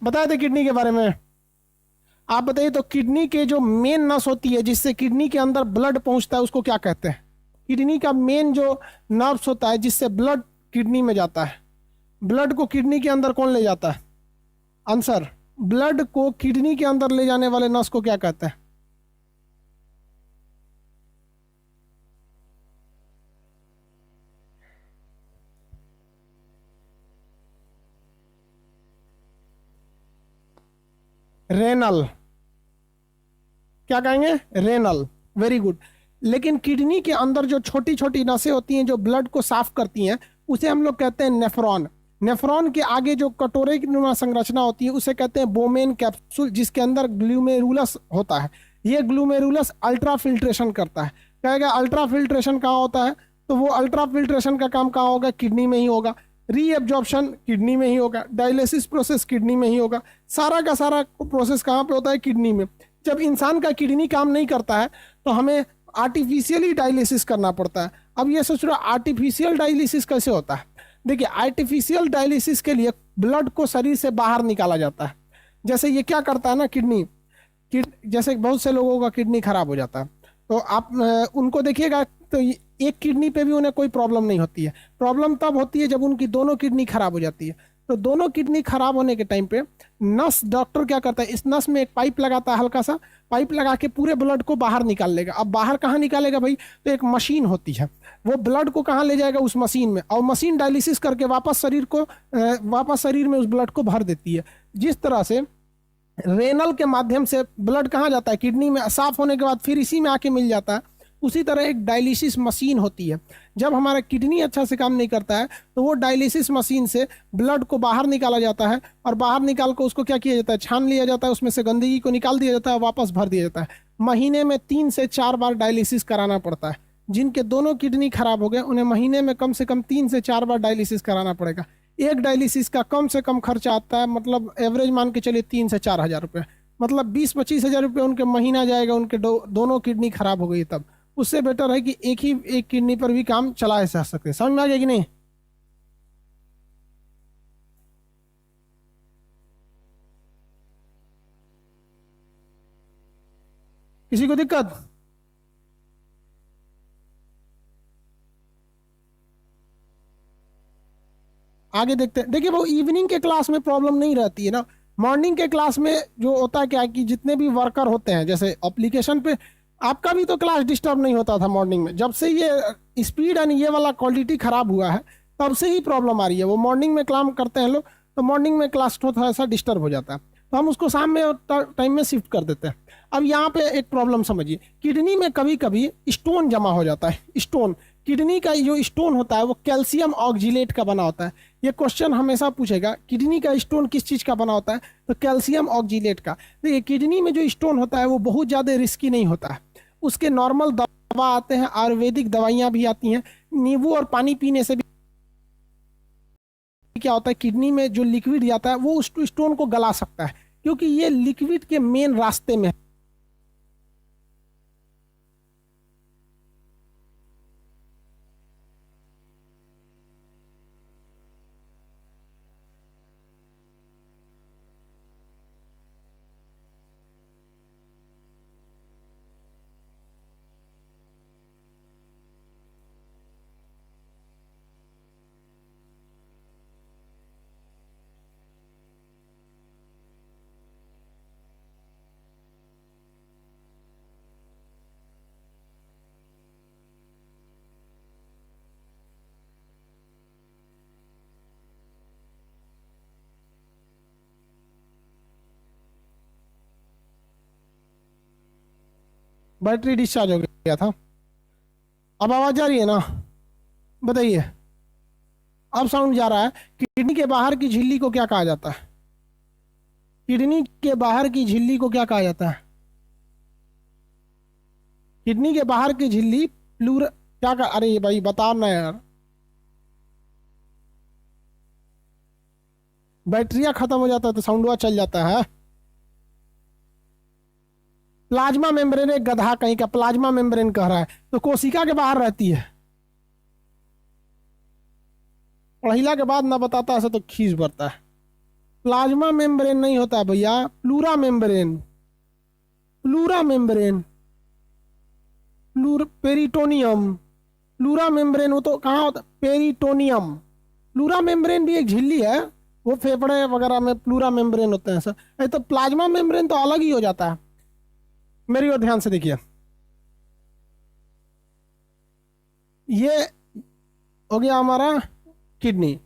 बताए थे किडनी के बारे में। आप बताइए तो किडनी के जो मेन नस होती है जिससे किडनी के अंदर ब्लड पहुंचता है उसको क्या कहते हैं? किडनी का मेन जो नर्व्स होता है जिससे ब्लड किडनी में जाता है, ब्लड को किडनी के अंदर कौन ले जाता है? आंसर, ब्लड को किडनी के अंदर ले जाने वाले नस को क्या कहते हैं? रेनल। क्या कहेंगे? रेनल। Very good. लेकिन किडनी के अंदर जो छोटी छोटी नसें होती हैं जो ब्लड को साफ करती हैं उसे हम लोग कहते हैं नेफ्रॉन। नेफ्रॉन के आगे जो कटोरे की नुमा संरचना होती है उसे कहते हैं बोमेन कैप्सूल, जिसके अंदर ग्लूमेरुलस होता है। ये ग्लूमेरुलस अल्ट्रा फिल्ट्रेशन करता है। कहेगा अल्ट्रा फिल्ट्रेशन कहाँ होता है? तो वो अल्ट्रा फिल्ट्रेशन का काम कहाँ होगा? किडनी में ही होगा। रीएब्जॉर्प्शन किडनी में ही होगा। डायलिसिस प्रोसेस किडनी में ही होगा। सारा का सारा प्रोसेस कहाँ पे होता है? किडनी में। जब इंसान का किडनी काम नहीं करता है तो हमें आर्टिफिशियली डायलिसिस करना पड़ता है। अब ये सोच रहे हो आर्टिफिशियल डायलिसिस कैसे होता है? देखिए, आर्टिफिशियल डायलिसिस के लिए ब्लड को शरीर से बाहर निकाला जाता है। जैसे ये क्या करता है ना, जैसे बहुत से लोगों का किडनी खराब हो जाता है तो आप उनको देखिएगा तो एक किडनी पे भी उन्हें कोई प्रॉब्लम नहीं होती है। प्रॉब्लम तब होती है जब उनकी दोनों किडनी खराब हो जाती है। तो दोनों किडनी खराब होने के टाइम पे नस डॉक्टर क्या करता है, इस नस में एक पाइप लगाता है, हल्का सा पाइप लगा के पूरे ब्लड को बाहर निकाल लेगा। अब बाहर कहाँ निकालेगा भाई? तो एक मशीन होती है, वो ब्लड को कहाँ ले जाएगा? उस मशीन में, और मशीन डायलिसिस करके वापस शरीर में उस ब्लड को भर देती है। जिस तरह से रेनल के माध्यम से ब्लड कहाँ जाता है? किडनी में, साफ होने के बाद फिर इसी में आके मिल जाता है। उसी तरह एक डायलिसिस मशीन होती है। जब हमारा किडनी अच्छा से काम नहीं करता है तो वो डायलिसिस मशीन से ब्लड को बाहर निकाला जाता है, और बाहर निकाल कर उसको क्या किया जाता है? छान लिया जाता है, उसमें से गंदगी को निकाल दिया जाता है, वापस भर दिया जाता है। महीने में 3 से 4 बार डायलिसिस कराना पड़ता है। जिनके दोनों किडनी खराब हो गए उन्हें महीने में कम से कम 3 से 4 बार डायलिसिस कराना पड़ेगा। एक डायलिसिस का कम से कम खर्चा आता है, मतलब एवरेज मान के चलिए 3 से 4 हज़ार रुपये, मतलब 20-25 हज़ार रुपये उनके महीना जाएगा। उनके दोनों किडनी खराब हो गई तब। उससे बेटर है कि एक किडनी पर भी काम चलाए जा सकते। समझ में आ गया कि नहीं? किसी को दिक्कत? आगे देखते हैं। देखिए, वो इवनिंग के क्लास में प्रॉब्लम नहीं रहती है ना। मॉर्निंग के क्लास में जो होता है क्या है कि जितने भी वर्कर होते हैं, जैसे एप्लीकेशन पे आपका भी तो क्लास डिस्टर्ब नहीं होता था मॉर्निंग में। जब से ये स्पीड एंड ये वाला क्वालिटी खराब हुआ है तब से ही प्रॉब्लम आ रही है। वो मॉर्निंग में काम करते हैं लोग तो मॉर्निंग में क्लास थोड़ा सा डिस्टर्ब हो जाता है, तो हम उसको शाम में टाइम में शिफ्ट कर देते हैं। अब यहाँ पे एक प्रॉब्लम समझिए, किडनी में कभी कभी स्टोन जमा हो जाता है। स्टोन, किडनी का जो स्टोन होता है वो कैल्शियम ऑक्जिलेट का बना होता है। ये क्वेश्चन हमेशा पूछेगा, किडनी का स्टोन किस चीज़ का बना होता है? तो कैल्शियम ऑक्जिलेट का। देखिए, किडनी में जो स्टोन होता है वो बहुत ज़्यादा रिस्की नहीं होता है। उसके नॉर्मल दवा आते हैं, आयुर्वेदिक दवाइयाँ भी आती हैं। नींबू और पानी पीने से भी क्या होता है, किडनी में जो लिक्विड जाता है वो उस स्टोन को गला सकता है, क्योंकि ये लिक्विड के मेन रास्ते में है। बैटरी डिस्चार्ज हो गया था। अब आवाज आ रही है ना? बताइए। अब साउंड जा रहा है। किडनी के बाहर की झिल्ली को क्या कहा जाता है? किडनी के बाहर की झिल्ली को क्या कहा जाता है? किडनी के बाहर की झिल्ली प्लूर क्या का? अरे भाई बताओ ना यार, बैटरिया खत्म हो जाता है तो साउंडवा चल जाता है। प्लाज्मा मेम्ब्रेन, एक गधा कहीं का प्लाज्मा मेम्ब्रेन कह रहा है, तो कोशिका के बाहर रहती है। पढ़िला के बाद ना बताता ऐसा तो खींच भरता है। प्लाज्मा मेम्ब्रेन नहीं होता भैया, pleura membrane, pleura membrane, peritoneum. Pleura membrane वो तो कहाँ होता, पेरिटोनियम। प्लूरा मेम्ब्रेन भी एक झिल्ली है, वो फेफड़े वगैरह में प्लूरा मेम्ब्रेन होते हैं सर। तो प्लाज्मा मेम्ब्रेन तो अलग ही हो जाता है। मेरी ओर ध्यान से देखिए, ये हो गया हमारा किडनी।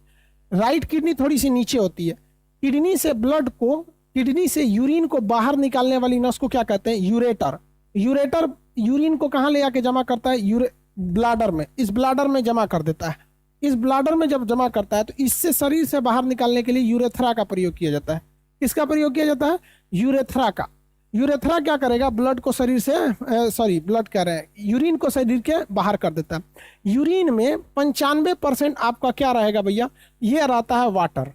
राइट किडनी थोड़ी सी नीचे होती है। किडनी से ब्लड को, किडनी से यूरिन को बाहर निकालने वाली नस को क्या कहते हैं, यूरेटर। यूरेटर यूरिन को कहाँ ले आके जमा करता है, ब्लाडर में। इस ब्लाडर में जमा कर देता है। इस ब्लाडर में जब जमा करता है तो इससे शरीर से बाहर निकालने के लिए यूरेथ्रा का प्रयोग किया जाता है। किसका प्रयोग किया जाता है, यूरेथ्रा का। यूरेथ्रा क्या करेगा, ब्लड को शरीर से ब्लड कह रहे हैं, यूरिन को शरीर के बाहर कर देता है। यूरिन में 95% आपका क्या रहेगा भैया, ये रहता है वाटर।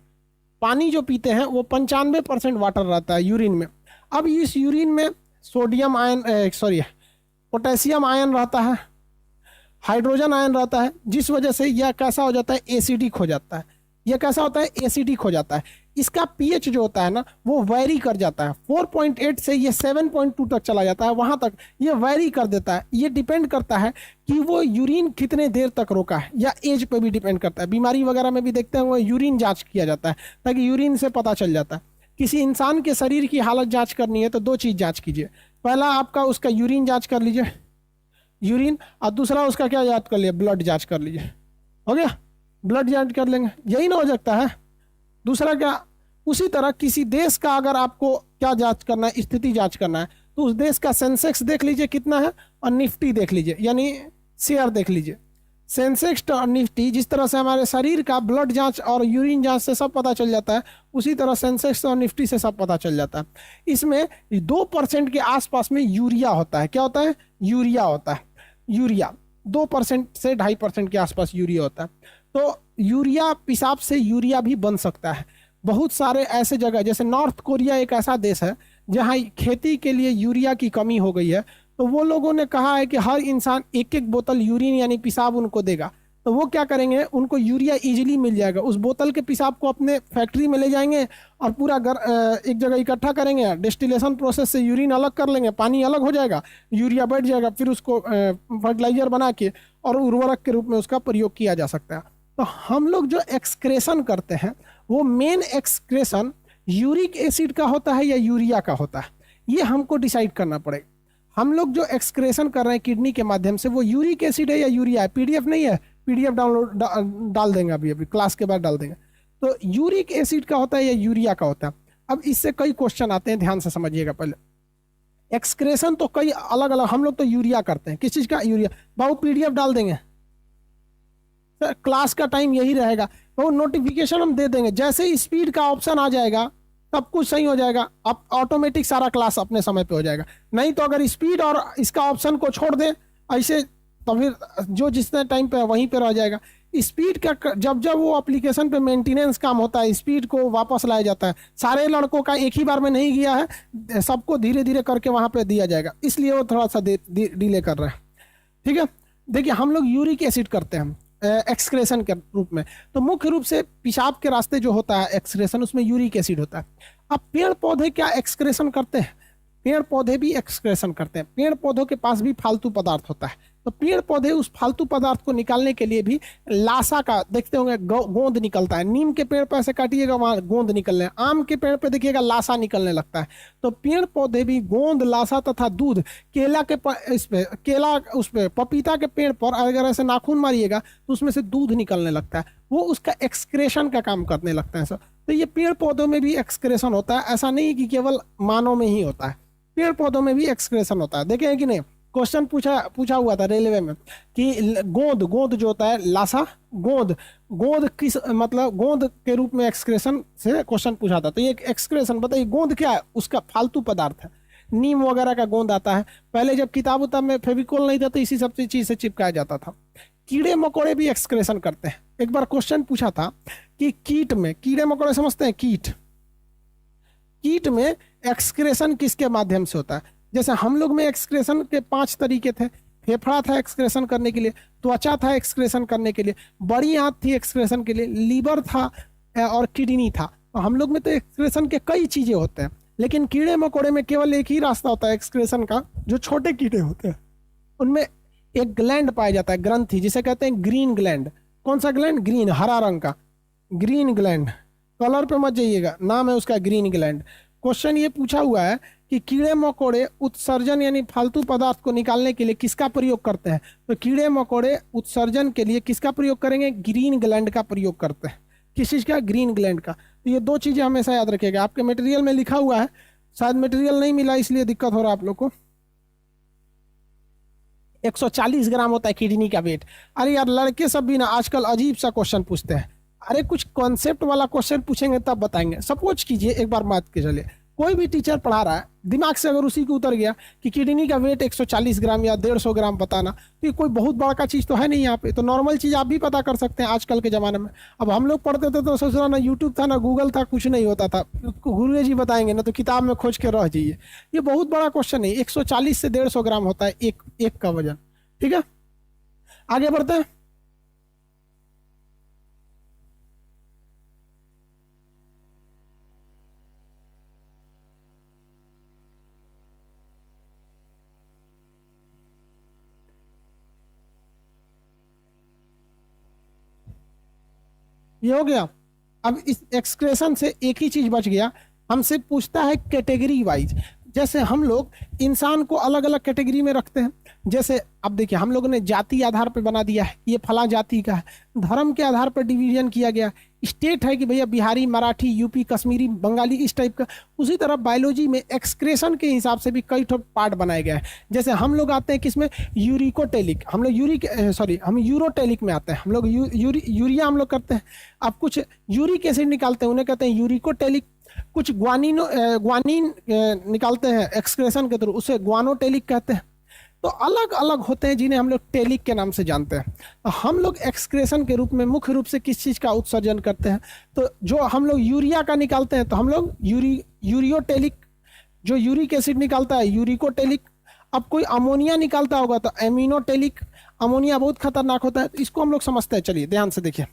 पानी जो पीते हैं वो 95% वाटर रहता है यूरिन में। अब इस यूरिन में सोडियम आयन, पोटेशियम आयन रहता है, हाइड्रोजन आयन रहता है, जिस वजह से यह कैसा हो जाता है, एसिडिक हो जाता है। यह कैसा होता है, एसिडिक हो जाता है। इसका पीएच जो होता है ना, वो वैरी कर जाता है। 4.8 से ये 7.2 तक चला जाता है, वहां तक ये वैरी कर देता है। ये डिपेंड करता है कि वो यूरिन कितने देर तक रोका है, या एज पे भी डिपेंड करता है। बीमारी वगैरह में भी देखते हैं वो यूरिन जांच किया जाता है, ताकि यूरिन से पता चल जाता है। किसी इंसान के शरीर की हालत जांच करनी है तो दो चीज़ जांच कीजिए। पहला आपका उसका यूरिन जांच कर लीजिए, यूरिन, और दूसरा उसका क्या जांच कर लिया, ब्लड जांच कर लीजिए। हो गया, ब्लड जांच कर लेंगे, यही ना हो सकता है। दूसरा क्या, उसी तरह किसी देश का अगर आपको क्या जांच करना है, स्थिति जांच करना है, तो उस देश का सेंसेक्स देख लीजिए कितना है, और निफ्टी देख लीजिए, यानी शेयर देख लीजिए। सेंसेक्स और निफ्टी, जिस तरह से हमारे शरीर का ब्लड जांच और यूरिन जांच से सब पता चल जाता है, उसी तरह सेंसेक्स और निफ्टी से सब पता चल जाता है। इसमें 2% के आसपास में यूरिया होता है। क्या होता है, यूरिया होता है। यूरिया 2% से 2.5% के आसपास यूरिया होता है। तो यूरिया, पेशाब से यूरिया भी बन सकता है। बहुत सारे ऐसे जगह, जैसे नॉर्थ कोरिया एक ऐसा देश है जहाँ खेती के लिए यूरिया की कमी हो गई है, तो वो लोगों ने कहा है कि हर इंसान 1-1 बोतल यूरिन यानी पेशाब उनको देगा। तो वो क्या करेंगे, उनको यूरिया इजीली मिल जाएगा। उस बोतल के पेशाब को अपने फैक्ट्री में ले जाएंगे और पूरा एक जगह इकट्ठा करेंगे, डिस्टिलेशन प्रोसेस से यूरिन अलग कर लेंगे, पानी अलग हो जाएगा, यूरिया बैठ जाएगा, फिर उसको फर्टिलाइजर बना के और उर्वरक के रूप में उसका प्रयोग किया जा सकता है। तो हम लोग जो एक्सक्रेशन करते हैं, वो मेन एक्सक्रेशन यूरिक एसिड का होता है या यूरिया का होता है, ये हमको डिसाइड करना पड़ेगा। हम लोग जो एक्सक्रेशन कर रहे हैं किडनी के माध्यम से, वो यूरिक एसिड है या यूरिया है। पीडीएफ नहीं है, पीडीएफ डाउनलोड डाल देंगे, अभी क्लास के बाद डाल देंगे। तो यूरिक एसिड का होता है या यूरिया का होता है। अब इससे कई क्वेश्चन आते हैं, ध्यान से समझिएगा। पहले एक्सक्रेशन तो कई अलग अलग, हम लोग तो यूरिया करते हैं। किस चीज़ का, यूरिया। बाबू पीडीएफ डाल देंगे सर, क्लास का टाइम यही रहेगा। वो नोटिफिकेशन हम दे देंगे, जैसे ही स्पीड का ऑप्शन आ जाएगा सब कुछ सही हो जाएगा। अब ऑटोमेटिक सारा क्लास अपने समय पे हो जाएगा। नहीं तो अगर स्पीड और इसका ऑप्शन को छोड़ दें ऐसे, तो फिर जो जितने टाइम पे वहीं पे रह जाएगा। स्पीड का जब जब वो एप्लीकेशन पे मेंटेनेंस काम होता है, स्पीड को वापस लाया जाता है। सारे लड़कों का एक ही बार में नहीं गया है, सबको धीरे धीरे करके वहाँ पे दिया जाएगा, इसलिए वो थोड़ा सा डिले कर रहा है। ठीक है, देखिए हम लोग यूरिक एसिड करते हैं एक्सक्रेशन के रूप में। तो मुख्य रूप से पेशाब के रास्ते जो होता है एक्सक्रेशन, उसमें यूरिक एसिड होता है। अब पेड़ पौधे क्या एक्सक्रेशन करते हैं, पेड़ पौधे भी एक्सक्रेशन करते हैं। पेड़ पौधों के पास भी फालतू पदार्थ होता है, तो पेड़ पौधे उस फालतू पदार्थ को निकालने के लिए भी लाशा का, देखते होंगे गोंद निकलता है। नीम के पेड़ पर ऐसे काटिएगा वहाँ गोंद निकलने, आम के पेड़ पर देखिएगा लाशा निकलने लगता है। तो पेड़ पौधे भी गोंद, लाशा तथा दूध, केला के इस पे, केला उस पे, पपीता के पेड़ पर अगर ऐसे नाखून मारिएगा तो उसमें से दूध निकलने लगता है, वो उसका एक्सक्रेशन का काम करने लगता है सर। तो ये पेड़ पौधों में भी एक्सक्रेशन होता है, ऐसा नहीं कि केवल मानव में ही होता है, पेड़ पौधों में भी एक्सक्रेशन होता है। देखें कि नहीं, क्वेश्चन पूछा हुआ था रेलवे में कि गोंद जो होता है, लाशा, गोंद किस मतलब गोंद के रूप में एक्सक्रेशन से क्वेश्चन पूछा था। तो ये एक्सक्रेशन बताइए, गोंद क्या है, उसका फालतू पदार्थ है। नीम वगैरह का गोंद आता है। पहले जब किताब उताब में फेविकोल नहीं था तो इसी सब चीज से चिपकाया जाता था। कीड़े मकोड़े भी एक्सक्रेशन करते हैं। एक बार क्वेश्चन पूछा था कि कीट में, कीड़े मकोड़े समझते हैं, कीट में एक्सक्रेशन किसके माध्यम से होता है। जैसे हम लोग में एक्सक्रेशन के 5 तरीके थे। फेफड़ा था एक्सक्रेशन करने के लिए, त्वचा था एक्सक्रेशन करने के लिए, बड़ी आंत थी एक्सक्रेशन के लिए, लीवर था और किडनी था। तो हम लोग में तो एक्सक्रेशन के कई चीजें होते हैं, लेकिन कीड़े मकोड़े में केवल एक ही रास्ता होता है एक्सक्रेशन का। जो छोटे कीड़े होते हैं उनमें एक ग्लैंड पाया जाता है, ग्रंथि, जिसे कहते हैं ग्रीन ग्लैंड। कौन सा ग्लैंड? ग्रीन, हरा रंग का ग्रीन ग्लैंड। कलर पे मत जाइएगा, नाम है उसका ग्रीन ग्लैंड। क्वेश्चन ये पूछा हुआ है कि कीड़े मकोड़े उत्सर्जन यानी फालतू पदार्थ को निकालने के लिए किसका प्रयोग करते हैं? तो कीड़े मकोड़े उत्सर्जन के लिए किसका प्रयोग करेंगे? ग्रीन ग्लैंड का प्रयोग करते हैं। किस चीज़ का? ग्रीन ग्लैंड का। तो ये दो चीज़ें हमेशा याद रखिएगा। आपके मटेरियल में लिखा हुआ है, शायद मटेरियल नहीं मिला इसलिए दिक्कत हो रहा है आप लोग को। 140 ग्राम होता है किडनी का वेट। अरे यार लड़के सब भी ना आजकल अजीब सा क्वेश्चन पूछते हैं। अरे कुछ कॉन्सेप्ट वाला क्वेश्चन पूछेंगे तब बताएंगे। सपोज कीजिए एक बार मान के चलिए कोई भी टीचर पढ़ा रहा है, दिमाग से अगर उसी को उतर गया कि किडनी का वेट 140 ग्राम या 150 ग्राम बताना, तो ये कोई बहुत बड़ा का चीज़ तो है नहीं यहाँ पे। तो नॉर्मल चीज़ आप भी पता कर सकते हैं आजकल के ज़माने में। अब हम लोग पढ़ते थे तो सोच रहा ना यूट्यूब था ना गूगल था, कुछ नहीं होता था। गुरु जी बताएंगे ना तो किताब में खोज के रह जाइए। ये बहुत बड़ा क्वेश्चन है। 140 से 150 ग्राम होता है एक का वजन। ठीक है, आगे बढ़ते हैं। ये हो गया। अब इस एक्सक्रेशन से एक ही चीज बच गया, हमसे पूछता है कैटेगरी वाइज। जैसे हम लोग इंसान को अलग अलग कैटेगरी में रखते हैं। जैसे अब देखिए हम लोगों ने जाति आधार पर बना दिया है, ये फला जाति का है। धर्म के आधार पर डिवीजन किया गया। स्टेट है कि भैया बिहारी, मराठी, यूपी, कश्मीरी, बंगाली, इस टाइप का। उसी तरह बायोलॉजी में एक्सक्रेशन के हिसाब से भी कई पार्ट बनाए गए हैं। जैसे हम लोग आते हैं किसमें? यूरिकोटेलिक। हम लोग हम यूरोटेलिक में आते हैं। हम लोग यूरिया हम लोग करते हैं। अब कुछ यूरिक एसिड निकालते हैं, उन्हें कहते हैं यूरिकोटेलिक। कुछ ग्वानिन निकालते हैं एक्सक्रेशन के थ्रू, उसे ग्वानोटेलिक कहते हैं। तो अलग अलग होते हैं जिन्हें हम लोग टेलिक के नाम से जानते हैं। तो हम लोग एक्सक्रेशन के रूप में मुख्य रूप से किस चीज़ का उत्सर्जन करते हैं? तो जो हम लोग यूरिया का निकालते हैं तो हम लोग यूरियोटेलिक। जो यूरिक एसिड निकालता है यूरिकोटेलिक। अब कोई अमोनिया निकालता होगा तो एमिनोटेलिक। अमोनिया बहुत खतरनाक होता है, तो इसको हम लोग समझते हैं। चलिए ध्यान से देखिए,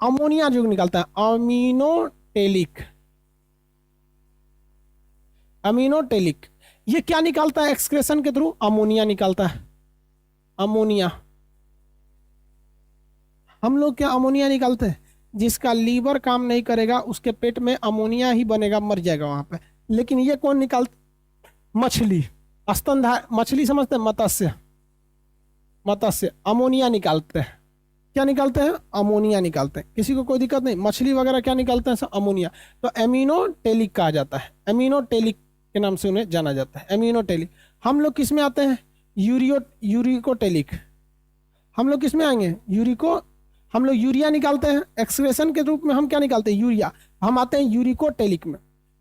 अमोनिया जो निकलता है अमीनोटेलिक। अमीनोटेलिक ये क्या निकालता है एक्सक्रेशन के थ्रू? अमोनिया निकालता है। अमोनिया हम लोग क्या अमोनिया निकालते हैं? जिसका लीवर काम नहीं करेगा उसके पेट में अमोनिया ही बनेगा, मर जाएगा वहां पे। लेकिन ये कौन निकालता? मछली, स्तनधारी मछली, समझते हैं? मत्स्य, मत्स्य अमोनिया निकालते हैं। क्या निकालते हैं? अमोनिया निकालते हैं। किसी को कोई दिक्कत नहीं। मछली वगैरह क्या निकालते हैं? सब अमोनिया। तो एमिनोटेलिक कहा जाता है। एमिनोटेलिक के नाम से उन्हें जाना जाता है, एमिनोटेलिक। हम लोग किस में आते हैं? यूरिकोटेलिक। हम लोग किस में आएंगे? हम लोग यूरिया निकालते हैं एक्सक्रेशन के रूप में। हम क्या निकालते हैं? यूरिया। हम आते हैं यूरिकोटेलिक में।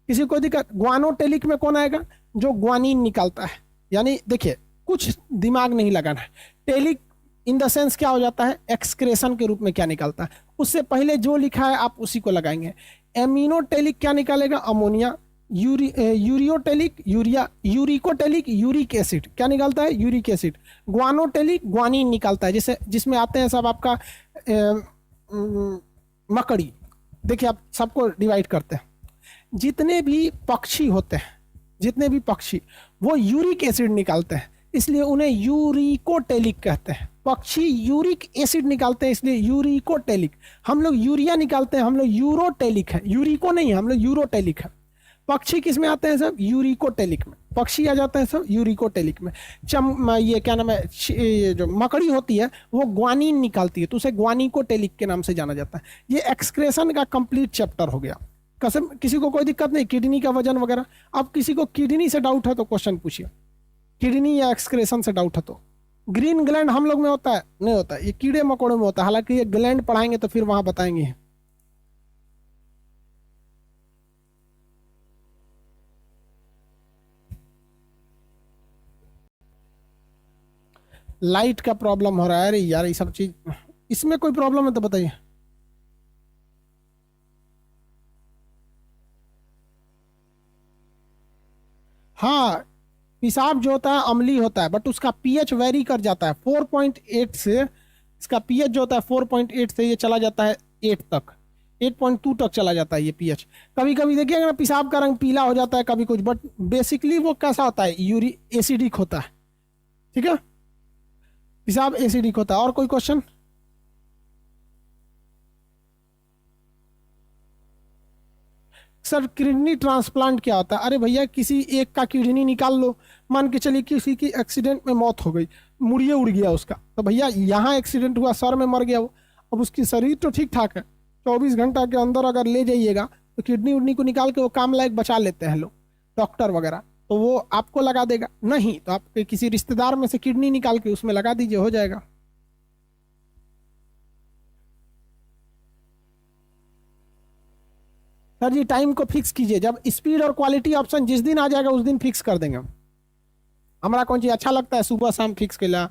किसी को दिक्कत? ग्वानोटेलिक में कौन आएगा? जो ग्वानिन निकालता है। यानी देखिए कुछ दिमाग नहीं लगाना है। टेलिक इन द सेंस क्या हो जाता है? एक्सक्रेशन के रूप में क्या निकालता है। उससे पहले जो लिखा है आप उसी को लगाएंगे। एमिनोटेलिक क्या निकालेगा? Ammonia. Ureotelic urea. Uricotelic uric acid क्या निकालता है? Uric acid. ग्वानोटेलिक ग्वानिन निकालता है, जिसे जिसमें आते हैं सब आपका मकड़ी। देखिए आप सबको डिवाइड करते हैं। जितने भी पक्षी होते हैं, जितने भी पक्षी, वो यूरिक एसिड निकालते हैं, इसलिए उन्हें यूरिकोटेलिक कहते हैं। पक्षी यूरिक एसिड निकालते हैं इसलिए यूरिकोटेलिक। हम लोग यूरिया निकालते हैं, हम लोग यूरोटेलिक है, यूरिको नहीं है, हम लोग यूरोटेलिक है। पक्षी किस में आते हैं सब? यूरिकोटेलिक में। पक्षी आ जाते हैं सब यूरिकोटेलिक में। ये क्या नाम है? ये जो मकड़ी होती है वो ग्वानिन निकालती है, तो उसे ग्वानिकोटेलिक के नाम से जाना जाता है। ये एक्सक्रेशन का कंप्लीट चैप्टर हो गया। कसम, किसी को कोई दिक्कत नहीं? किडनी का वजन वगैरह। अब किसी को किडनी से डाउट है तो क्वेश्चन पूछिए। किडनी या एक्सक्रेशन से डाउट है तो। ग्रीन ग्लैंड हम लोग में होता है? नहीं होता, ये कीड़े मकोड़े में होता है। हालांकि ये ग्लैंड पढ़ाएंगे तो फिर वहां बताएंगे। लाइट का प्रॉब्लम हो रहा है। अरे यार ये सब चीज, इसमें कोई प्रॉब्लम है तो बताइए। हाँ, पेशाब जो होता है अम्लीय होता है, बट उसका पीएच वेरी कर जाता है 4.8 से इसका पीएच जो होता है 4.8 से ये चला जाता है 8 तक, 8.2 तक चला जाता है ये पीएच। कभी कभी देखिएगा ना पेशाब का रंग पीला हो जाता है कभी कुछ, बट बेसिकली वो कैसा होता है, एसिडिक होता है। ठीक है, पेशाब एसिडिक होता है। और कोई क्वेश्चन? सर किडनी ट्रांसप्लांट क्या होता है? अरे भैया किसी एक का किडनी निकाल लो, मान के चलिए किसी की एक्सीडेंट में मौत हो गई, मुड़िए उड़ गया उसका, तो भैया यहाँ एक्सीडेंट हुआ, सर में मर गया वो, अब उसकी शरीर तो ठीक ठाक है, 24 घंटा के अंदर अगर ले जाइएगा तो किडनी उडनी को निकाल के वो काम लायक बचा लेते हैं लोग, डॉक्टर वगैरह, तो वो आपको लगा देगा। नहीं तो आपके किसी रिश्तेदार में से किडनी निकाल के उसमें लगा दीजिए, हो जाएगा। सर जी टाइम को फिक्स कीजिए, जब स्पीड और क्वालिटी ऑप्शन जिस दिन आ जाएगा उस दिन फिक्स कर देंगे हम। हमारा कौन चीज अच्छा लगता है सुबह शाम फिक्स के लिए।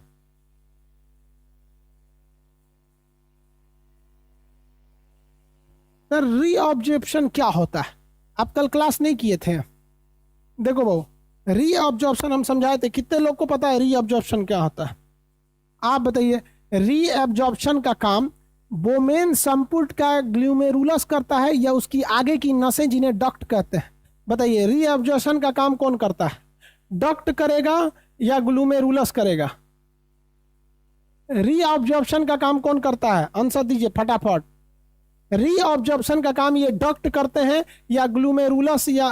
सर रीऑब्जॉर्प्शन क्या होता है? आप कल क्लास नहीं किए थे? देखो बहु, रीऑब्जॉर्प्शन हम समझाए थे, कितने लोग को पता है रीऑब्जॉर्प्शन क्या होता है? आप बताइए। रीएब्जॉर्प्शन का काम बोमेन संपुट का ग्लूमेरुलस करता है या उसकी आगे की नसें जिन्हें डक्ट कहते हैं? बताइए रीएब्जॉर्प्शन का काम कौन करता है, डक्ट करेगा या ग्लूमेरुलस करेगा? रीऑब्जॉर्प्शन का काम कौन करता है, आंसर दीजिए फटाफट। रीऑब्जॉर्प्शन का काम ये डक्ट करते हैं या ग्लूमेरुलस या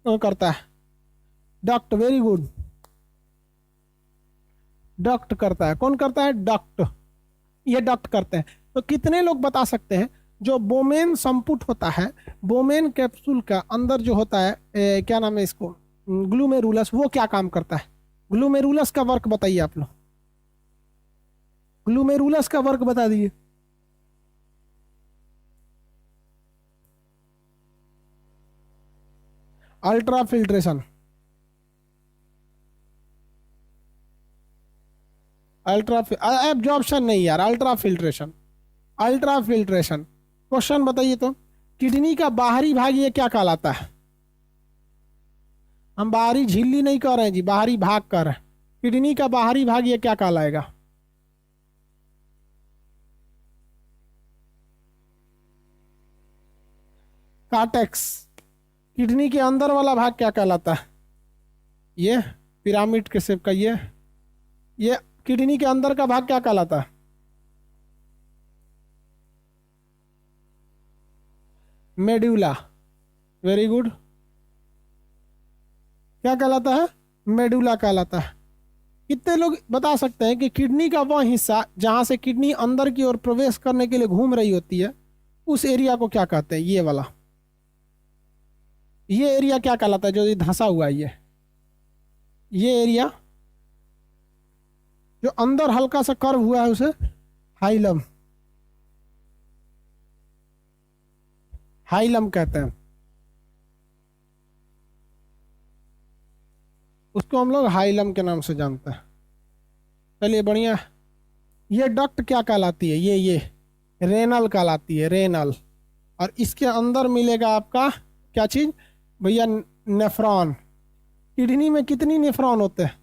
करता है? डक्ट, वेरी गुड, डक्ट करता है। कौन करता है? डक्ट, ये डक्ट करते हैं। तो कितने लोग बता सकते हैं जो बोमेन संपुट होता है, बोमेन कैप्सूल का अंदर जो होता है क्या नाम है इसको, ग्लूमेरुलस, वो क्या काम करता है? ग्लूमेरुलस का वर्क बताइए आप लोग, ग्लूमेरुलस का वर्क बता दीजिए। अल्ट्रा फिल्ट्रेशन, अल्ट्रा एब्जॉर्प्शन नहीं यार, ultra filtration, ultra filtration. Question बताइए तो, किडनी का बाहरी भाग ये क्या कहलाता है? हम बाहरी झिल्ली नहीं कह रहे हैं जी, बाहरी भाग कह रहे हैं। किडनी का बाहरी भाग ये क्या कहलाएगा? कार्टेक्स। किडनी के अंदर वाला भाग क्या कहलाता है? ये पिरामिड के शेप का ये किडनी के अंदर का भाग क्या कहलाता है? Medulla, very good. क्या कहलाता है? मेडुला कहलाता है। कितने लोग बता सकते हैं कि किडनी का वह हिस्सा जहां से किडनी अंदर की ओर प्रवेश करने के लिए घूम रही होती है, उस एरिया को क्या कहते हैं? ये वाला, ये एरिया क्या कहलाता है जो ये धंसा हुआ है? ये एरिया जो अंदर हल्का सा कर्व हुआ है उसे हाइलम, हाइलम कहते हैं। उसको हम लोग हाइलम के नाम से जानते हैं। चलिए बढ़िया। ये डक्ट क्या कहलाती है? ये रेनल कहलाती है, रेनल। और इसके अंदर मिलेगा आपका क्या चीज भैया? नेफ्रॉन। किडनी में कितनी नेफ्रॉन होते हैं?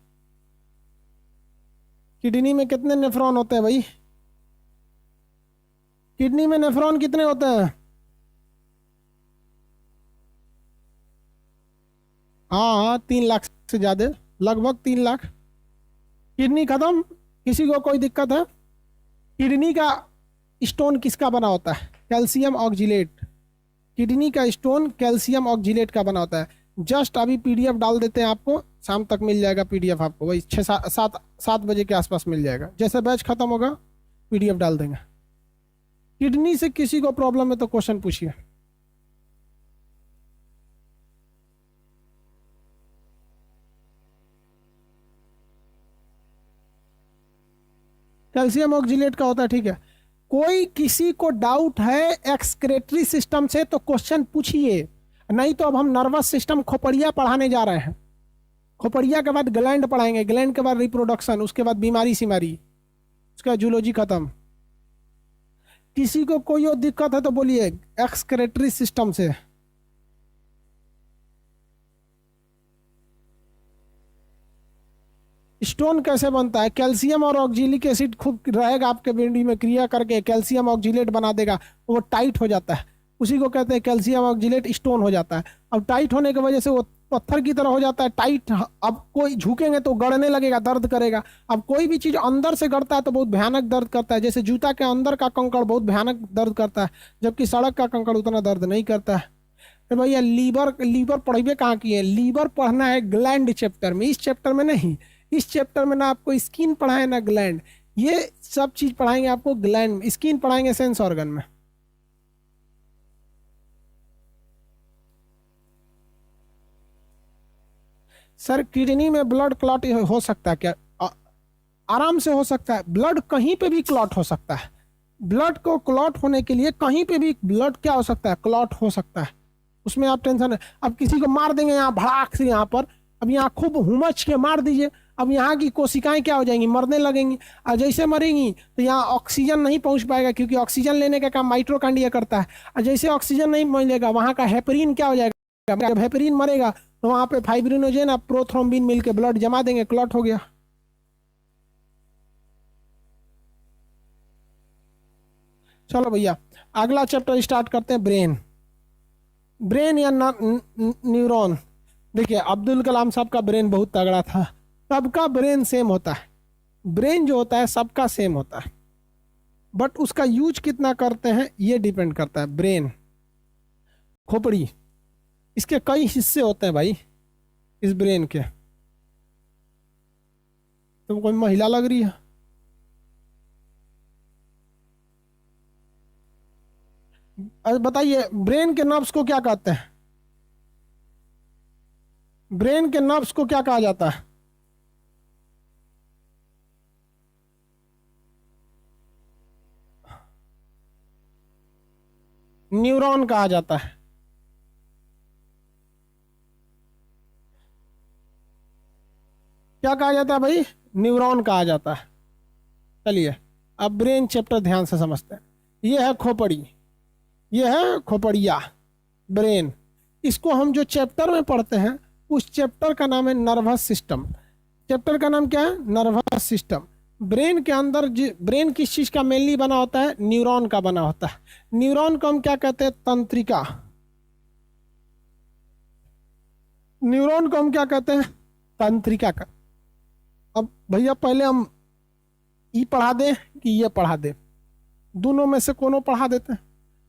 किडनी में कितने नेफ्रॉन होते हैं भाई? किडनी में नेफ्रॉन कितने होते हैं? हाँ 3 लाख से ज्यादा, लगभग 3 लाख। किडनी खत्म, किसी को कोई दिक्कत है? किडनी का स्टोन किसका बना होता है? Calcium oxalate. किडनी का स्टोन कैल्शियम ऑक्जिलेट का बना होता है। जस्ट अभी पीडीएफ डाल देते हैं आपको, शाम तक मिल जाएगा पीडीएफ आपको, वही 6-7 बजे के आसपास मिल जाएगा। जैसे बैच खत्म होगा पीडीएफ डाल देंगे। किडनी से किसी को प्रॉब्लम है तो क्वेश्चन पूछिए। कैल्शियम ऑक्जिलेट का होता है, ठीक है। कोई किसी को डाउट है एक्सक्रेटरी सिस्टम से तो क्वेश्चन पूछिए, नहीं तो अब हम नर्वस सिस्टम खोपड़िया पढ़ाने जा रहे हैं। खोपड़िया के बाद ग्लैंड पढ़ाएंगे, ग्लैंड के बाद रिप्रोडक्शन, उसके बाद बीमारी सीमारी, उसका जूलॉजी खत्म। किसी को कोई और दिक्कत है तो बोलिए एक्सक्रेटरी सिस्टम से। स्टोन कैसे बनता है? कैल्शियम और ऑक्जेलिक एसिड खूब रहेगा आपके बॉडी में, क्रिया करके कैल्शियम ऑक्जिलेट बना देगा, वो टाइट हो जाता है, उसी को कहते हैं कैल्शियम ऑक्जिलेट, स्टोन हो जाता है। अब टाइट होने की वजह से वो पत्थर की तरह हो जाता है टाइट। अब कोई झुकेंगे तो गड़ने लगेगा, दर्द करेगा। अब कोई भी चीज अंदर से गड़ता है तो बहुत भयानक दर्द करता है, जैसे जूता के अंदर का कंकड़ बहुत भयानक दर्द करता है, जबकि सड़क का कंकड़ उतना दर्द नहीं करता है। तो भैया लीवर, लीवर पढ़िए कहाँ की है? लीवर पढ़ना है ग्लैंड चैप्टर में, इस चैप्टर में नहीं। इस चैप्टर में ना आपको स्किन पढ़ाए ना ग्लैंड, ये सब चीज पढ़ाएंगे आपको ग्लैंड में, स्किन पढ़ाएंगे सेंस ऑर्गन में। सर किडनी में ब्लड क्लॉट हो सकता है क्या? आराम से हो सकता है। ब्लड कहीं पे भी क्लॉट हो सकता है। ब्लड को क्लॉट होने के लिए कहीं पे भी ब्लड क्या हो सकता है? क्लॉट हो सकता है, उसमें आप टेंशन है। अब किसी को मार देंगे यहाँ भड़ाक से यहाँ पर, अब यहाँ खूब हुमच के मार दीजिए, अब यहाँ की कोशिकाएं क्या हो जाएंगी? मरने लगेंगी। और जैसे मरेंगी तो यहाँ ऑक्सीजन नहीं पहुंच पाएगा, क्योंकि ऑक्सीजन लेने का काम माइटोकॉन्ड्रिया करता है। और जैसे ऑक्सीजन नहीं मिलेगा, वहाँ का हेपरिन क्या हो जाएगा? जब हेपरिन मरेगा तो वहाँ पे फाइब्रिनोजेन और प्रोथ्रोम्बिन मिलकर ब्लड जमा देंगे, क्लॉट हो गया। चलो भैया अगला चैप्टर स्टार्ट करते हैं, ब्रेन। ब्रेन या न्यूरॉन। देखिए अब्दुल कलाम साहब का ब्रेन बहुत तगड़ा था। सबका ब्रेन सेम होता है, ब्रेन जो होता है सबका सेम होता है, बट उसका यूज कितना करते हैं ये डिपेंड करता है। ब्रेन, खोपड़ी, इसके कई हिस्से होते हैं भाई इस ब्रेन के। तुम कोई महिला लग रही है? बताइए ब्रेन के नर्व्स को क्या कहते हैं? ब्रेन के नर्व्स को क्या कहा जाता है? न्यूरॉन कहा जाता है। क्या कहा जाता है भाई? न्यूरॉन कहा जाता है। चलिए अब ब्रेन चैप्टर ध्यान से समझते हैं। ये है खोपड़ी, ये है खोपड़िया, ब्रेन। इसको हम जो चैप्टर में पढ़ते हैं उस चैप्टर का नाम है नर्वस सिस्टम। चैप्टर का नाम क्या है? Nervous system. ब्रेन के अंदर ब्रेन किस चीज का मेनली बना होता है? न्यूरॉन का बना होता है। न्यूरॉन को हम क्या कहते हैं? तंत्रिका। न्यूरॉन को हम क्या कहते हैं? तंत्रिका का। अब भैया पहले हम ई पढ़ा दें कि ये पढ़ा दें? दोनों में से कोनो पढ़ा देते हैं,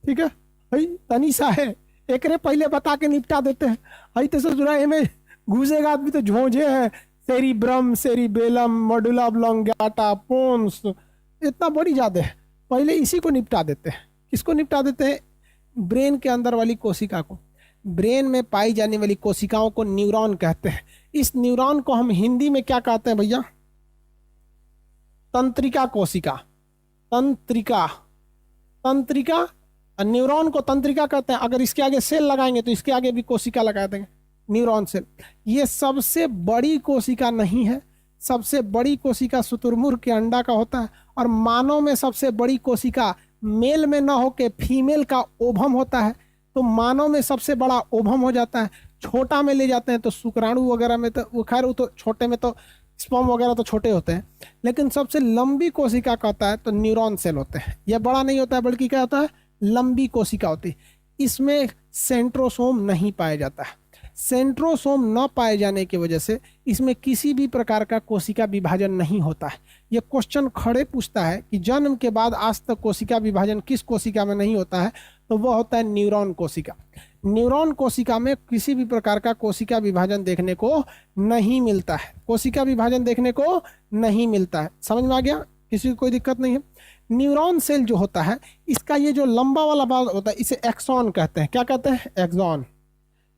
ठीक है भाई? तनीसा है, एक रे पहले बता के निपटा देते हैं। भाई तो ससुरा में घुसेगा आदमी तो झोंझे है, सेरिब्रम, सेरिबेलम, मडुला ऑब्लोंगेटा, पोन्स, इतना बड़ी ज्यादा है। पहले इसी को निपटा देते हैं। किसको निपटा देते हैं? ब्रेन के अंदर वाली कोशिका को। ब्रेन में पाई जाने वाली कोशिकाओं को न्यूरॉन कहते हैं। इस न्यूरॉन को हम हिंदी में क्या कहते हैं भैया? तंत्रिका कोशिका। तंत्रिका, तंत्रिका। न्यूरॉन को तंत्रिका कहते हैं। अगर इसके आगे सेल लगाएंगे तो इसके आगे भी कोशिका लगा देंगे, न्यूरॉन सेल। ये सबसे बड़ी कोशिका नहीं है। सबसे बड़ी कोशिका शुतुरमुर्ग के अंडा का होता है, और मानव में सबसे बड़ी कोशिका मेल में ना होके फीमेल का ओभम होता है। तो मानव में सबसे बड़ा ओभम हो जाता है। छोटा में ले जाते हैं तो शुक्राणु वगैरह में, तो वो खैर वो तो छोटे में तो स्पर्म वगैरह तो छोटे होते हैं, लेकिन सबसे लंबी कोशिका का होता है तो न्यूरॉन सेल होते हैं। यह बड़ा नहीं होता है, बल्कि क्या होता है? लंबी कोशिका होती है। इसमें सेंट्रोसोम नहीं पाया जाता है। सेंट्रोसोम न पाए जाने की वजह से इसमें किसी भी प्रकार का कोशिका विभाजन नहीं होता है। यह क्वेश्चन खड़े पूछता है कि जन्म के बाद आज तक कोशिका विभाजन किस कोशिका में नहीं होता है, तो वह होता है न्यूरॉन कोशिका। न्यूरॉन कोशिका में किसी भी प्रकार का कोशिका विभाजन देखने को नहीं मिलता है। कोशिका विभाजन देखने को नहीं मिलता है। समझ में आ गया? किसी को कोई दिक्कत नहीं है? न्यूरॉन सेल जो होता है, इसका ये जो लंबा वाला भाग होता है इसे एक्सॉन कहते हैं। क्या कहते हैं? एक्सॉन।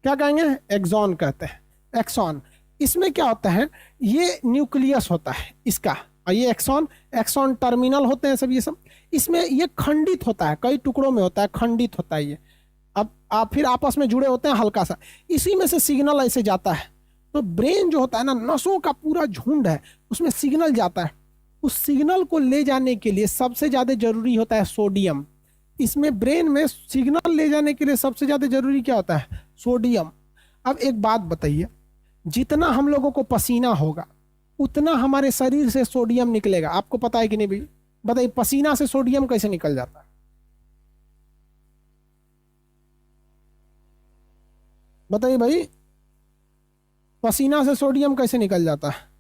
क्या कहेंगे? एक्सॉन कहते हैं। एक्सॉन। इसमें क्या होता है? ये न्यूक्लियस होता है इसका, और ये एक्सॉन, एक्सॉन टर्मिनल होते हैं सब ये सब। इसमें ये खंडित होता है, कई टुकड़ों में होता है, खंडित होता है ये। अब आप फिर आपस में जुड़े होते हैं हल्का सा, इसी में से सिग्नल ऐसे जाता है। तो ब्रेन जो होता है ना, नसों का पूरा झुंड है, उसमें सिग्नल जाता है। उस सिग्नल को ले जाने के लिए सबसे ज़्यादा जरूरी होता है सोडियम। इसमें ब्रेन में सिग्नल ले जाने के लिए सबसे ज़्यादा जरूरी क्या होता है? सोडियम। अब एक बात बताइए, जितना हम लोगों को पसीना होगा उतना हमारे शरीर से सोडियम निकलेगा। आपको पता है कि नहीं भाई? बताइए, पसीना से सोडियम कैसे निकल जाता है? बताइए भाई, पसीना से सोडियम कैसे निकल जाता है?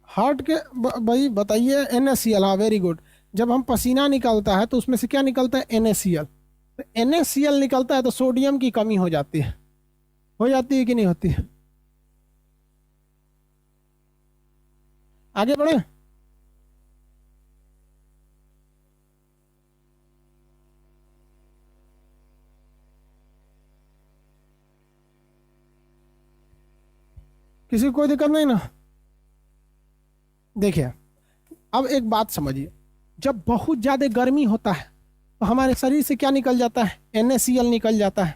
हार्ट के भाई बताइए। NaCl, हाँ वेरी गुड। जब हम पसीना निकलता है तो उसमें से क्या निकलता है? NaCl। तो NaCl निकलता है तो सोडियम की कमी हो जाती है। हो जाती है कि नहीं होती है? आगे बढ़े। किसी को कोई दिक्कत नहीं ना? देखिए, अब एक बात समझिए। जब बहुत ज़्यादा गर्मी होता है तो हमारे शरीर से क्या निकल जाता है? NaCl निकल जाता है।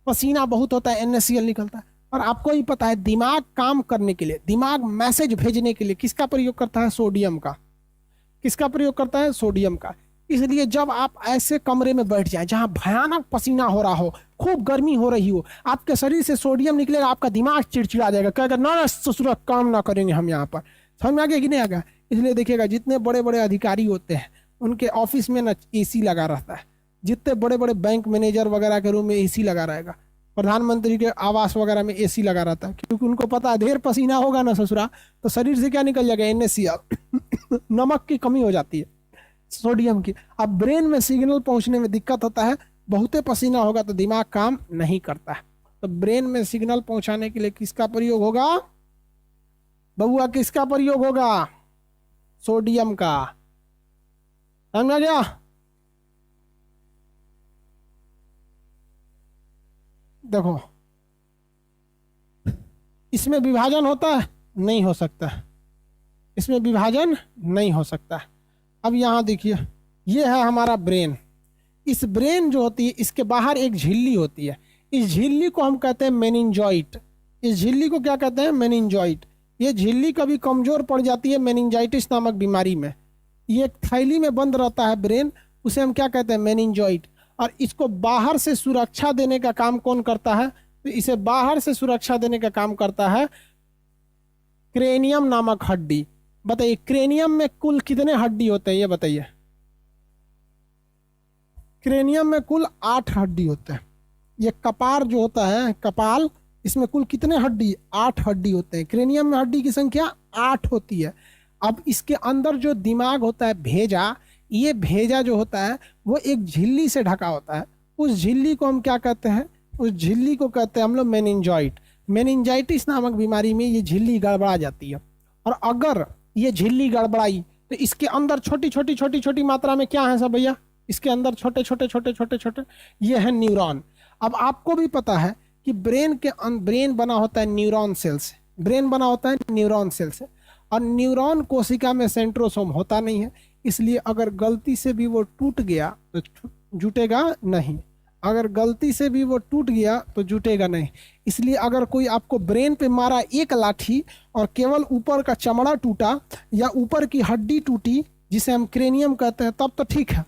पसीना बहुत होता है, NaCl निकलता है। और आपको ही पता है, दिमाग काम करने के लिए, दिमाग मैसेज भेजने के लिए किसका प्रयोग करता है? सोडियम का। किसका प्रयोग करता है? सोडियम का। इसलिए जब आप ऐसे कमरे में बैठ जाए जहां भयानक पसीना हो रहा हो, खूब गर्मी हो रही हो, आपके शरीर से सोडियम निकलेगा, आपका दिमाग चिड़चिड़ा जाएगा, कहेगा ना ना ससुरा काम ना करेंगे हम यहाँ पर। समझ में आ गया कि नहीं आ गया? इसलिए देखिएगा, जितने बड़े बड़े अधिकारी होते हैं उनके ऑफिस में ना AC लगा रहता है। जितने बड़े बड़े बैंक मैनेजर वगैरह के रूम में AC लगा रहेगा। प्रधानमंत्री के आवास वगैरह में AC लगा रहता है, क्योंकि उनको पता है ढेर पसीना होगा ना ससुरा तो शरीर से क्या निकल जाएगा? NaCl। नमक की कमी हो जाती है, सोडियम की। अब ब्रेन में सिग्नल पहुंचने में दिक्कत होता है। बहुते पसीना होगा तो दिमाग काम नहीं करता है। तो ब्रेन में सिग्नल पहुंचाने के लिए किसका प्रयोग होगा बबुआ? किसका प्रयोग होगा? सोडियम का। समझ आ गया? देखो, इसमें विभाजन होता है? नहीं हो सकता। इसमें विभाजन नहीं हो सकता। अब यहाँ देखिए, ये है हमारा ब्रेन। इस ब्रेन जो होती है, इसके बाहर एक झिल्ली होती है। इस झिल्ली को हम कहते हैं मेनिंजॉइट। इस झिल्ली को क्या कहते हैं? मेनिंजॉइट। ये झिल्ली कभी कमजोर पड़ जाती है मेनिंजाइटिस नामक बीमारी में। ये एक थैली में बंद रहता है ब्रेन, उसे हम क्या कहते हैं? मेनिंजॉइट। और इसको बाहर से सुरक्षा देने का काम कौन करता है? तो इसे बाहर से सुरक्षा देने का काम करता है क्रेनियम नामक हड्डी। बताइए, क्रेनियम में कुल कितने हड्डी होते हैं? ये बताइए। क्रेनियम में कुल 8 हड्डी होते हैं। ये कपार जो होता है, कपाल, इसमें कुल कितने हड्डी? 8 हड्डी होते हैं। क्रेनियम में हड्डी की संख्या 8 होती है। अब इसके अंदर जो दिमाग होता है, भेजा, ये भेजा जो होता है वो एक झिल्ली से ढका होता है। उस झिल्ली को हम क्या कहते हैं? उस झिल्ली को कहते हैं हम लोग मेनिंजॉइट। मेनिंजाइटिस नामक बीमारी में ये झिल्ली गड़बड़ा जाती है। और अगर ये झिल्ली गड़बड़ाई तो इसके अंदर छोटी छोटी छोटी छोटी मात्रा में क्या है सब भैया? इसके अंदर छोटे छोटे छोटे छोटे छोटे ये है न्यूरॉन। अब आपको भी पता है कि ब्रेन बना होता है न्यूरॉन सेल से। ब्रेन बना होता है न्यूरॉन सेल से। और न्यूरॉन कोशिका में सेंट्रोसोम होता नहीं है, इसलिए अगर गलती से भी वो टूट गया तो जुटेगा नहीं। अगर गलती से भी वो टूट गया तो जुटेगा नहीं। इसलिए अगर कोई आपको ब्रेन पे मारा एक लाठी और केवल ऊपर का चमड़ा टूटा या ऊपर की हड्डी टूटी, जिसे हम क्रेनियम कहते हैं, तब तो ठीक है।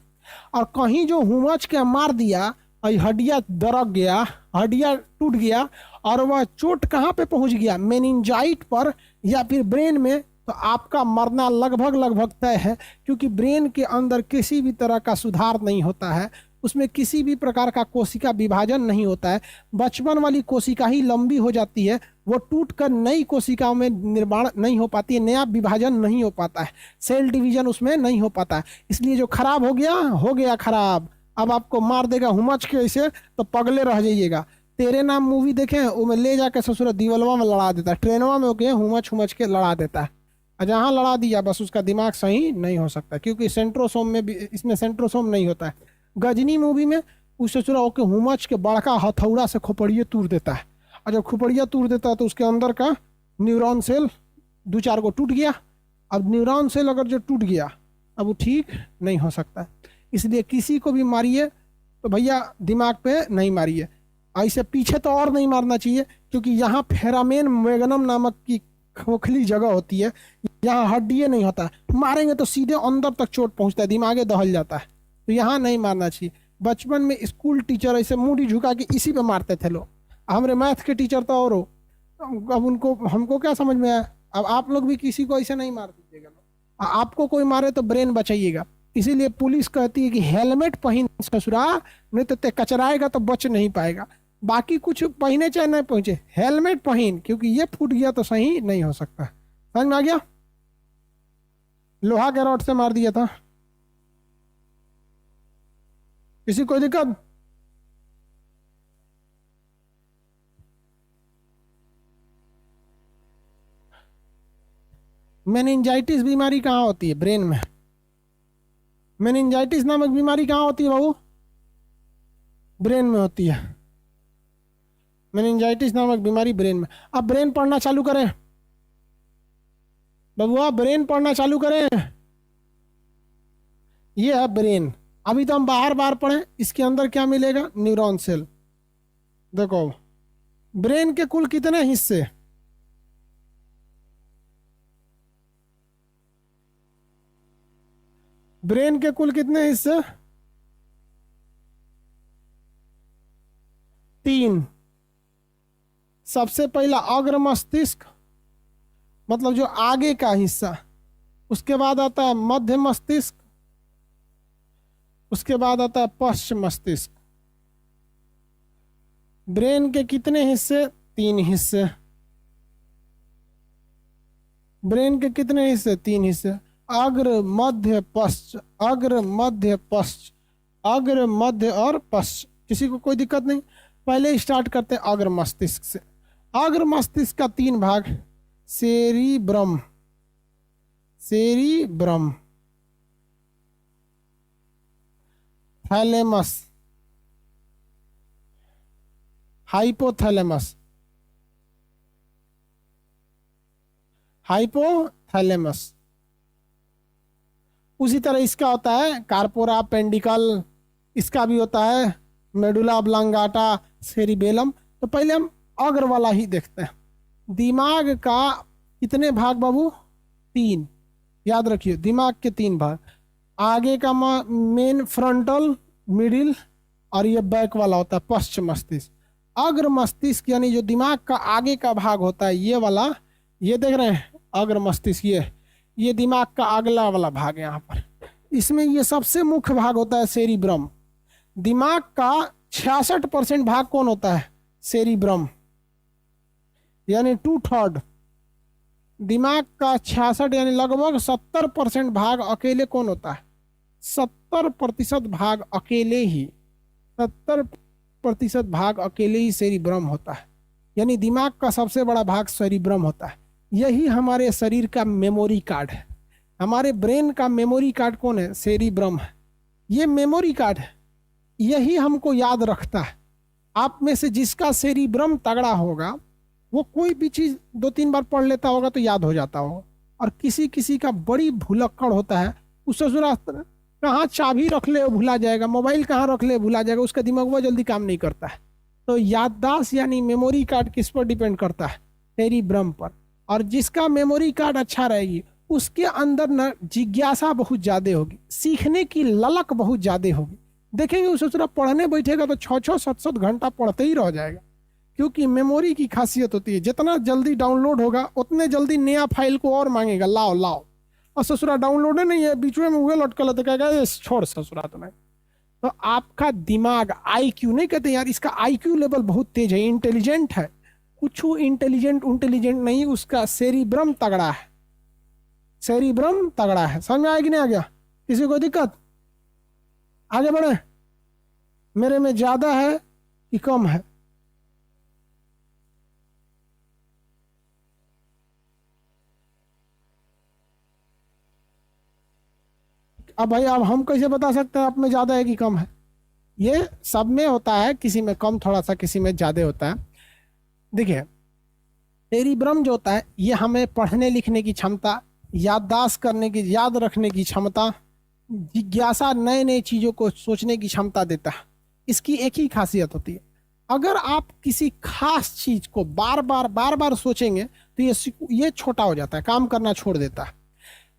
और कहीं जो हुमच के मार दिया और हड्डियाँ दरक गया, हड्डियाँ टूट गया, और वह चोट कहाँ पे पहुंच गया? मेनिंजाइट पर या फिर ब्रेन में, तो आपका मरना लगभग लगभग तय है। क्योंकि ब्रेन के अंदर किसी भी तरह का सुधार नहीं होता है, उसमें किसी भी प्रकार का कोशिका विभाजन नहीं होता है। बचपन वाली कोशिका ही लंबी हो जाती है, वो टूट कर नई कोशिकाओं में निर्माण नहीं हो पाती है, नया विभाजन नहीं हो पाता है, सेल डिवीजन उसमें नहीं हो पाता है। इसलिए जो खराब हो गया खराब। अब आपको मार देगा हुमच के ऐसे तो पगले रह जाइएगा। तेरे नाम मूवी देखे, वो में ले जाकर ससुर दीवलवा में लड़ा देता है, ट्रेनवा में होके हुमच हुमच के लड़ा देता है। जहाँ लड़ा दिया बस उसका दिमाग सही नहीं हो सकता, क्योंकि सेंट्रोसोम में भी, इसमें सेंट्रोसोम नहीं होता है। गजनी मूवी में उस ससुर होके हुमच के बड़का हथौड़ा से खोपड़िए तूर देता है, और जब खोपड़िया तूर देता है तो उसके अंदर का न्यूरॉन सेल 2-4 को टूट गया। अब न्यूरॉन सेल अगर जो टूट गया, अब वो ठीक नहीं हो सकता। इसलिए किसी को भी मारिए तो भैया दिमाग पे नहीं मारिए, ऐसे पीछे तो और नहीं मारना चाहिए, क्योंकि यहाँ फेरामेन मैग्नम नामक की खोखली जगह होती है, यहाँ हड्डी नहीं होता है। मारेंगे तो सीधे अंदर तक चोट पहुँचता है, दिमागे दहल जाता है, तो यहाँ नहीं मारना चाहिए। बचपन में स्कूल टीचर ऐसे मुंडी झुका के इसी पे मारते थे लोग। हमारे मैथ के टीचर तो और हो, अब उनको हमको क्या समझ में आया। अब आप लोग भी किसी को ऐसे नहीं मार दीजिएगा, आपको कोई मारे तो ब्रेन बचाइएगा। इसीलिए पुलिस कहती है कि हेलमेट पहन ससुरा, नहीं तो ते कचराएगा तो बच नहीं पाएगा। बाकी कुछ पहने चाहे नहीं पहुंचे, हेलमेट पहन, क्योंकि ये फूट गया तो सही नहीं हो सकता। समझ में आ गया? लोहा के रॉड से मार दिया था। किसी कोई दिक्कत? मेनिंजाइटिस बीमारी कहाँ होती है? ब्रेन में। मेनिंजाइटिस नामक बीमारी कहाँ होती है बाबू? ब्रेन में होती है। मेनिंजाइटिस नामक बीमारी ब्रेन में। अब ब्रेन पढ़ना चालू करें बबुआ, ब्रेन पढ़ना चालू करें। ये है ब्रेन। अभी तो हम बाहर बाहर पढ़े, इसके अंदर क्या मिलेगा? Neuron cell. देखो ब्रेन के कुल कितने हिस्से? ब्रेन के कुल कितने हिस्से? 3। सबसे पहला अग्र मस्तिष्क, मतलब जो आगे का हिस्सा। उसके बाद आता है मध्य मस्तिष्क, उसके बाद आता है पश्च मस्तिष्क। ब्रेन के कितने हिस्से? 3 हिस्से। ब्रेन के कितने हिस्से? 3 हिस्से। अग्र मध्य पश्च, अग्र मध्य पश्च, अग्र मध्य और पश्च। किसी को कोई दिक्कत नहीं? पहले स्टार्ट करते हैं अग्र मस्तिष्क से। अग्र मस्तिष्क का 3 भाग, cerebrum, cerebrum, thalamus, hypothalamus, hypothalamus. उसी तरह इसका होता है कार्पोरा पेंडिकल, इसका भी होता है मेडुला ऑब्लांगाटा, सेरिबेलम। तो पहले हम अग्र वाला ही देखते हैं। दिमाग का कितने भाग बाबू? 3। याद रखिए दिमाग के 3 भाग। आगे का मेन फ्रंटल, मिडिल, और ये बैक वाला होता है पश्च मस्तिष्क। अग्र मस्तिष्क यानी जो दिमाग का आगे का भाग होता है, ये वाला, ये देख रहे हैं अग्र मस्तिष्क, ये दिमाग का अगला वाला भाग है यहाँ पर। इसमें ये सबसे मुख्य भाग होता है सेरिब्रम। दिमाग का 66% भाग कौन होता है? सेरिब्रम, यानी 2/3। दिमाग का 66 यानी लगभग 70% भाग अकेले कौन होता है? 70% भाग अकेले ही, 70% भाग अकेले ही सेरिब्रम होता है। यानी दिमाग का सबसे बड़ा भाग सेरिब्रम होता है। यही हमारे शरीर का मेमोरी कार्ड है। हमारे ब्रेन का मेमोरी कार्ड कौन है? सेरिब्रम है। ये मेमोरी कार्ड है, यही हमको याद रखता है। आप में से जिसका सेरिब्रम तगड़ा होगा वो कोई भी चीज़ 2-3 बार पढ़ लेता होगा तो याद हो जाता होगा। और किसी किसी का बड़ी भुलक्कड़ होता है, उस ससुरा कहाँ चाबी रख ले भुला जाएगा, मोबाइल कहाँ रख ले भुला जाएगा, उसका दिमाग वो जल्दी काम नहीं करता है। तो याददाश्त यानी मेमोरी कार्ड किस पर डिपेंड करता है? सेरिब्रम पर। और जिसका मेमोरी कार्ड अच्छा रहेगी उसके अंदर न जिज्ञासा बहुत ज़्यादा होगी, सीखने की ललक बहुत ज़्यादा होगी। देखेंगे उस ससुरा पढ़ने बैठेगा तो 6-6, 7-7 घंटा पढ़ते ही रह जाएगा, क्योंकि मेमोरी की खासियत होती है जितना जल्दी डाउनलोड होगा उतने जल्दी नया फाइल को और मांगेगा, लाओ लाओ। और ससुरा डाउनलोड नहीं है, बीच में हुए लटका लेते, कहेगा छोड़ ससुरा तुम्हें। तो आपका दिमाग IQ नहीं कहते यार, इसका IQ लेवल बहुत तेज है, इंटेलिजेंट है, कुछ इंटेलिजेंट नहीं, उसका सेरिब्रम तगड़ा है, सेरिब्रम तगड़ा है। समझ में आया कि नहीं आ गया? किसी को दिक्कत? आगे बढ़े। मेरे में ज्यादा है कि कम है? अब भाई अब हम कैसे बता सकते हैं आप में ज्यादा है कि कम है? ये सब में होता है, किसी में कम थोड़ा सा, किसी में ज्यादा होता है। देखिए सेरिब्रम जो होता है ये हमें पढ़ने लिखने की क्षमता, याददाश्त करने की, याद रखने की क्षमता, जिज्ञासा, नए नए चीज़ों को सोचने की क्षमता देता है। इसकी एक ही खासियत होती है, अगर आप किसी खास चीज़ को बार बार सोचेंगे तो ये छोटा हो जाता है, काम करना छोड़ देता है।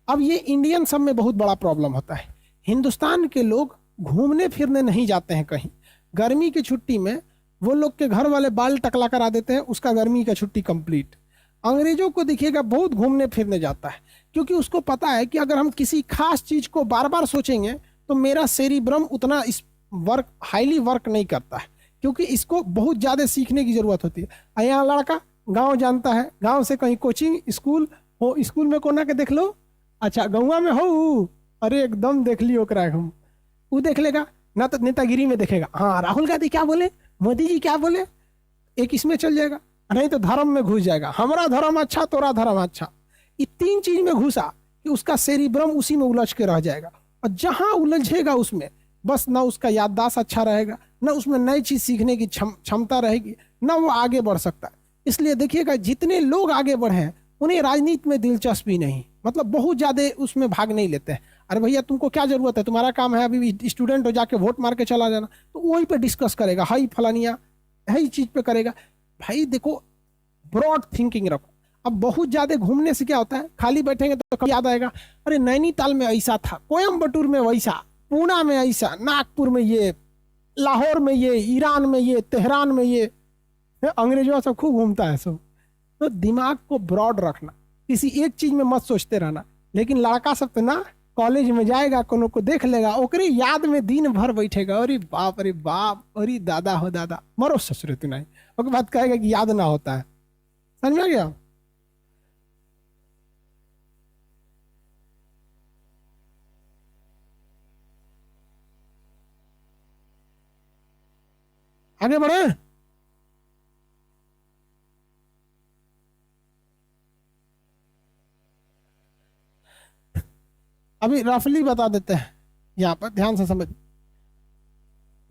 अब ये इंडियन सब में बहुत बड़ा प्रॉब्लम होता है। हिंदुस्तान के लोग घूमने फिरने नहीं जाते हैं कहीं। गर्मी की छुट्टी में वो लोग के घर वाले बाल टकला करा देते हैं, उसका गर्मी का छुट्टी कंप्लीट। अंग्रेजों को देखिएगा बहुत घूमने फिरने जाता है, क्योंकि उसको पता है कि अगर हम किसी खास चीज को बार बार सोचेंगे तो मेरा सेरिब्रम उतना इस हाईली वर्क नहीं करता है, क्योंकि इसको बहुत ज़्यादा सीखने की जरूरत होती है। यहाँ लड़का गांव जानता है, गांव से कहीं कोचिंग स्कूल हो, स्कूल में कोना के देख लो, अच्छा गौवा में हो, अरे एकदम देख ली ओकरा हम, वो देख लेगा ना, तो नेतागिरी में देखेगा, हाँ राहुल गांधी क्या बोले, मोदी जी क्या बोले, एक इसमें चल जाएगा, नहीं तो धर्म में घुस जाएगा, हमारा धर्म अच्छा तोरा धर्म अच्छा। ये 3 चीज में घुसा कि उसका सेरिब्रम उसी में उलझ के रह जाएगा, और जहां उलझेगा उसमें बस ना उसका याददाश्त अच्छा रहेगा, ना उसमें नई चीज सीखने की क्षमता रहेगी, ना वो आगे बढ़ सकता है। इसलिए देखिएगा जितने लोग आगे बढ़े हैं उन्हें राजनीति में दिलचस्पी नहीं, मतलब बहुत ज्यादा उसमें भाग नहीं लेते हैं। अरे भैया तुमको क्या जरूरत है, तुम्हारा काम है अभी स्टूडेंट हो, जाके वोट मार के चला जाना, तो वही पे डिस्कस करेगा, हाई फलानिया यही चीज पे करेगा। भाई देखो ब्रॉड थिंकिंग रखो। अब बहुत ज्यादा घूमने से क्या होता है, खाली बैठेंगे तो कभी याद आएगा, अरे नैनीताल में ऐसा था, कोयम्बटूर में वैसा, पूना में ऐसा, नागपुर में ये, लाहौर में ये, ईरान में ये, तेहरान में ये। अंग्रेजों सब खूब घूमता है सब। तो दिमाग को ब्रॉड रखना, किसी एक चीज में मत सोचते रहना। लेकिन लड़का सब तो ना कॉलेज में जाएगा, कोनो को देख लेगा, ओकरे याद में दिन भर बैठेगा, अरे बाप अरे बाप, अरे दादा हो दादा, मरो ससुरे तू नहीं, ओके बात कहेगा कि याद ना होता है। समझ में आ गया? आगे बढ़े। अभी रफली बता देते हैं, यहाँ पर ध्यान से समझ।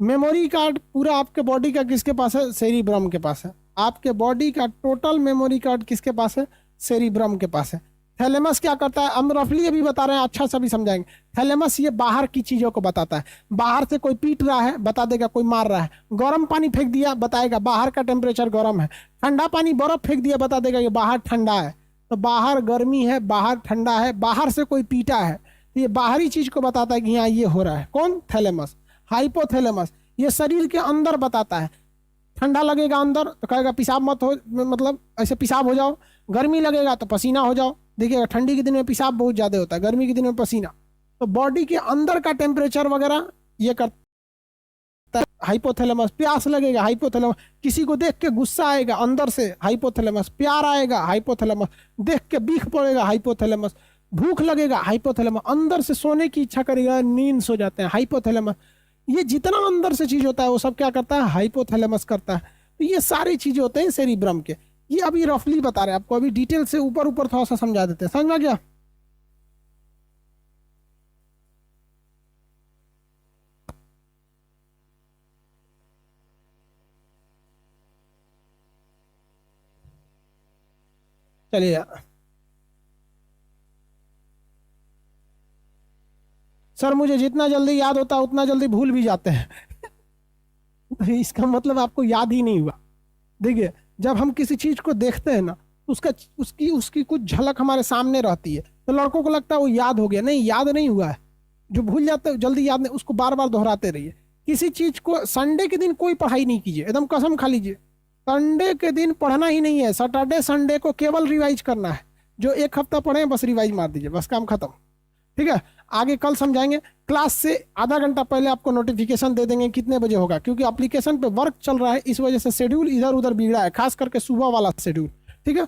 मेमोरी कार्ड पूरा आपके बॉडी का किसके पास है? सेरिब्रम के पास है। आपके बॉडी का टोटल मेमोरी कार्ड किसके पास है? सेरिब्रम के पास है। थैलेमस क्या करता है, हम रफली अभी बता रहे हैं, अच्छा सा भी समझाएंगे। थैलेमस ये बाहर की चीजों को बताता है, बाहर से कोई पीट रहा है बता देगा कोई मार रहा है, गर्म पानी फेंक दिया बताएगा बाहर का टेम्परेचर गर्म है, ठंडा पानी बर्फ फेंक दिया बता देगा ये बाहर ठंडा है। तो बाहर गर्मी है, बाहर ठंडा है, बाहर से कोई पीटा है, तो ये बाहरी चीज को बताता है कि यहाँ ये हो रहा है। कौन? थैलेमस। हाइपोथैलेमस ये शरीर के अंदर बताता है, ठंडा लगेगा अंदर तो कहेगा पेशाब मत हो, मतलब ऐसे पेशाब हो जाओ, गर्मी लगेगा तो पसीना हो जाओ। देखिएगा ठंडी के दिन में पेशाब बहुत ज्यादा होता है, गर्मी के दिन में पसीना। तो बॉडी के अंदर का टेम्परेचर वगैरह ये करता है हाइपोथैलेमस। प्यास लगेगा, हाइपोथैलेमस। किसी को देख के गुस्सा आएगा अंदर से, हाइपोथैलेमस। प्यार आएगा, हाइपोथैलेमस। देख के बीख पड़ेगा, हाइपोथैलेमस। भूख लगेगा, हाइपोथैलेमस। अंदर से सोने की इच्छा करेगा, नींद सो जाते हैं, हाइपोथैलेमस। ये जितना अंदर से चीज होता है वो सब क्या करता है? हाइपोथैलेमस करता है। तो ये सारी चीजें होते हैं सेरिब्रम के। ये अभी रफली बता रहे हैं आपको, अभी डिटेल से ऊपर ऊपर थोड़ा सा समझा देते हैं। समझ में आ गया? चलिए सर, मुझे जितना जल्दी याद होता है उतना जल्दी भूल भी जाते हैं। तो इसका मतलब आपको याद ही नहीं हुआ। देखिए जब हम किसी चीज को देखते हैं ना, उसका उसकी उसकी कुछ झलक हमारे सामने रहती है, तो लड़कों को लगता है वो याद हो गया। नहीं, याद नहीं हुआ है। जो भूल जाते हैं जल्दी याद नहीं, उसको बार बार दोहराते रहिए। किसी चीज को संडे के दिन कोई पढ़ाई नहीं कीजिए, एकदम कसम खा लीजिए, संडे के दिन पढ़ना ही नहीं है। सैटरडे संडे को केवल रिवाइज करना है। जो एक हफ्ता पढ़े बस रिवाइज मार दीजिए, बस काम खत्म। ठीक है, आगे कल समझाएंगे। क्लास से आधा घंटा पहले आपको नोटिफिकेशन दे देंगे कितने बजे होगा, क्योंकि एप्लीकेशन पे वर्क चल रहा है, इस वजह से शेड्यूल इधर उधर बिगड़ा है, खास करके सुबह वाला शेड्यूल। ठीक है।